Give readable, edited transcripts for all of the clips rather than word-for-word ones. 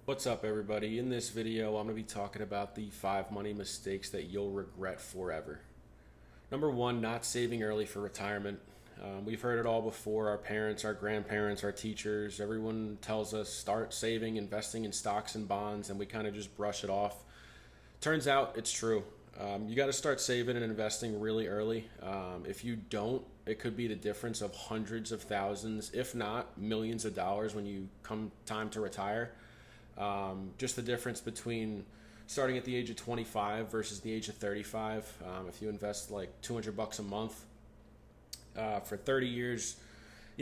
What's up, everybody? In this video, I'm going to be talking about the 5 money mistakes that you'll regret forever. Number one, not saving early for retirement. We've heard it all before. Our parents, our grandparents, our teachers, everyone tells us start saving, investing in stocks and bonds, and we kind of just brush it off. Turns out it's true. You got to start saving and investing really early. If you don't, it could be the difference of hundreds of thousands, if not millions of dollars when you come time to retire. Just the difference between starting at the age of 25 versus the age of 35. If you invest like $200 a month for 30 years,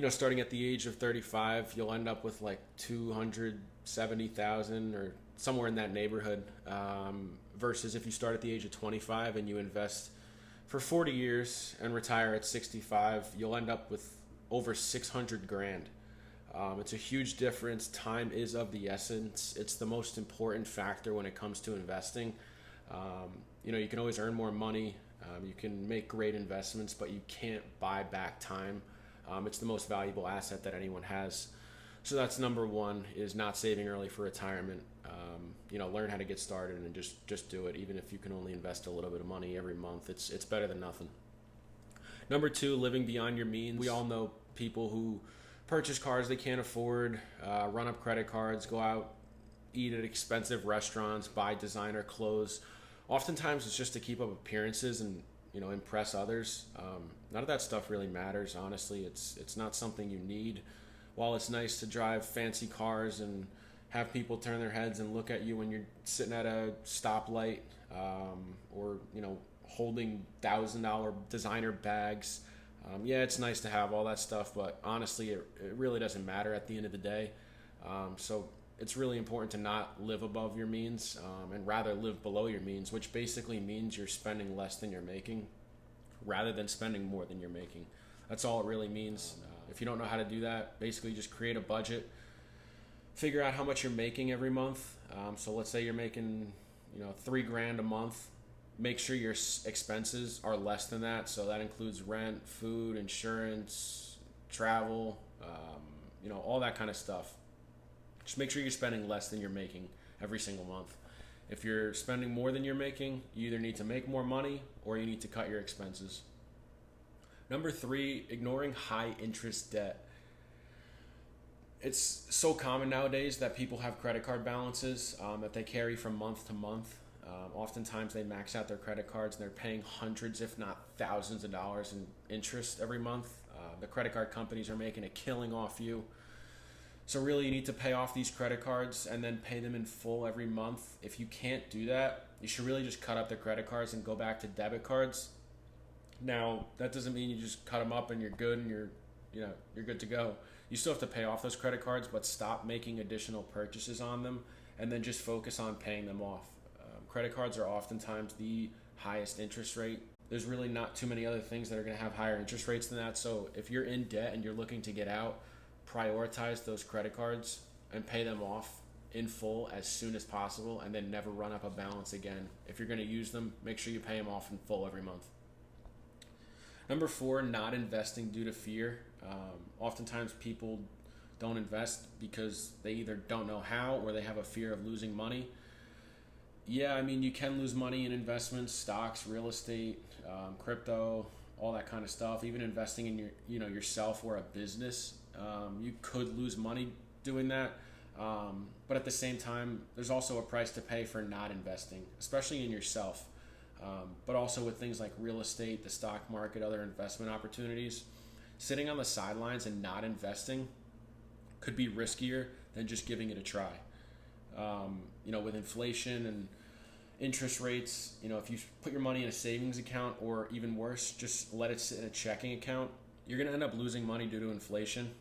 starting at the age of 35, you'll end up with like 270,000 or somewhere in that neighborhood. Versus if you start at the age of 25 and you invest for 40 years and retire at 65, you'll end up with over 600 grand. It's a huge difference. Time is of the essence. It's the most important factor when it comes to investing. You can always earn more money. You can make great investments, but you can't buy back time. It's the most valuable asset that anyone has. So that's number one, is not saving early for retirement. Learn how to get started and just do it. Even if you can only invest a little bit of money every month, it's better than nothing. Number two, living beyond your means. We all know people who purchase cars they can't afford, run up credit cards, go out, eat at expensive restaurants, buy designer clothes. Oftentimes it's just to keep up appearances and impress others. None of that stuff really matters. Honestly, it's not something you need. While it's nice to drive fancy cars and have people turn their heads and look at you when you're sitting at a stoplight, or holding $1,000 designer bags. It's nice to have all that stuff, but honestly, it really doesn't matter at the end of the day. So it's really important to not live above your means, and rather live below your means, which basically means you're spending less than you're making rather than spending more than you're making. That's all it really means. If you don't know how to do that, basically just create a budget, figure out how much you're making every month. So let's say you're making, $3,000 a month. Make sure your expenses are less than that. So that includes rent, food, insurance, travel, all that kind of stuff. Just make sure you're spending less than you're making every single month. If you're spending more than you're making, you either need to make more money or you need to cut your expenses. Number three, ignoring high interest debt. It's so common nowadays that people have credit card balances that they carry from month to month. Oftentimes they max out their credit cards and they're paying hundreds, if not thousands of dollars in interest every month. The credit card companies are making a killing off you. So really you need to pay off these credit cards and then pay them in full every month. If you can't do that, you should really just cut up the credit cards and go back to debit cards. Now, that doesn't mean you just cut them up and you're good and you're good to go. You still have to pay off those credit cards, but stop making additional purchases on them and then just focus on paying them off. Credit cards are oftentimes the highest interest rate. There's really not too many other things that are going to have higher interest rates than that. So if you're in debt and you're looking to get out, prioritize those credit cards and pay them off in full as soon as possible, and then never run up a balance again. If you're going to use them, make sure you pay them off in full every month. Number four, not investing due to fear. Oftentimes people don't invest because they either don't know how or they have a fear of losing money. Yeah, you can lose money in investments, stocks, real estate, crypto, all that kind of stuff. Even investing in yourself or a business, you could lose money doing that. But at the same time, there's also a price to pay for not investing, especially in yourself. But also with things like real estate, the stock market, other investment opportunities. Sitting on the sidelines and not investing could be riskier than just giving it a try. With inflation and interest rates, if you put your money in a savings account, or even worse, just let it sit in a checking account, you're going to end up losing money due to inflation.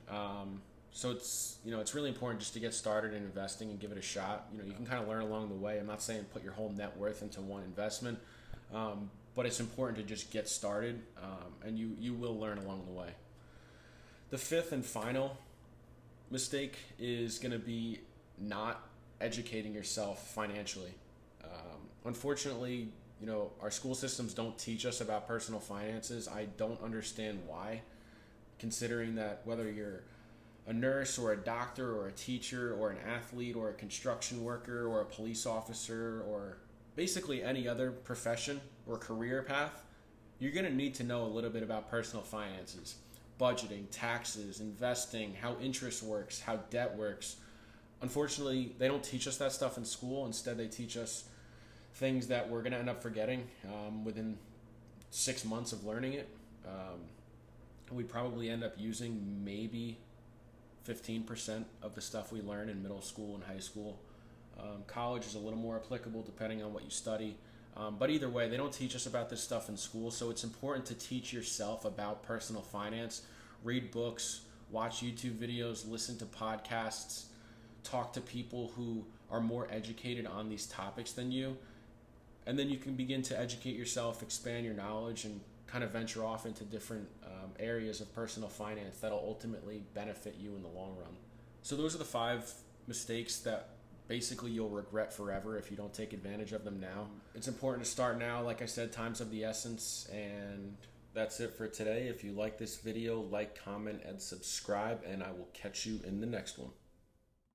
So it's really important just to get started in investing and give it a shot. You can kind of learn along the way. I'm not saying put your whole net worth into one investment, but it's important to just get started, and you will learn along the way. The fifth and final mistake is going to be not educating yourself financially. Unfortunately, our school systems don't teach us about personal finances. I don't understand why, considering that whether you're a nurse or a doctor or a teacher or an athlete or a construction worker or a police officer or basically any other profession or career path, you're going to need to know a little bit about personal finances, budgeting, taxes, investing, how interest works, how debt works. Unfortunately, they don't teach us that stuff in school. Instead, they teach us things that we're going to end up forgetting within 6 months of learning it. We probably end up using maybe 15% of the stuff we learn in middle school and high school. College is a little more applicable depending on what you study. But either way, they don't teach us about this stuff in school, so it's important to teach yourself about personal finance. Read books, watch YouTube videos, listen to podcasts, talk to people who are more educated on these topics than you. And then you can begin to educate yourself, expand your knowledge, and kind of venture off into different areas of personal finance that'll ultimately benefit you in the long run. So those are the 5 mistakes that basically you'll regret forever if you don't take advantage of them now. It's important to start now. Like I said, time's of the essence. And that's it for today. If you like this video, like, comment, and subscribe, and I will catch you in the next one.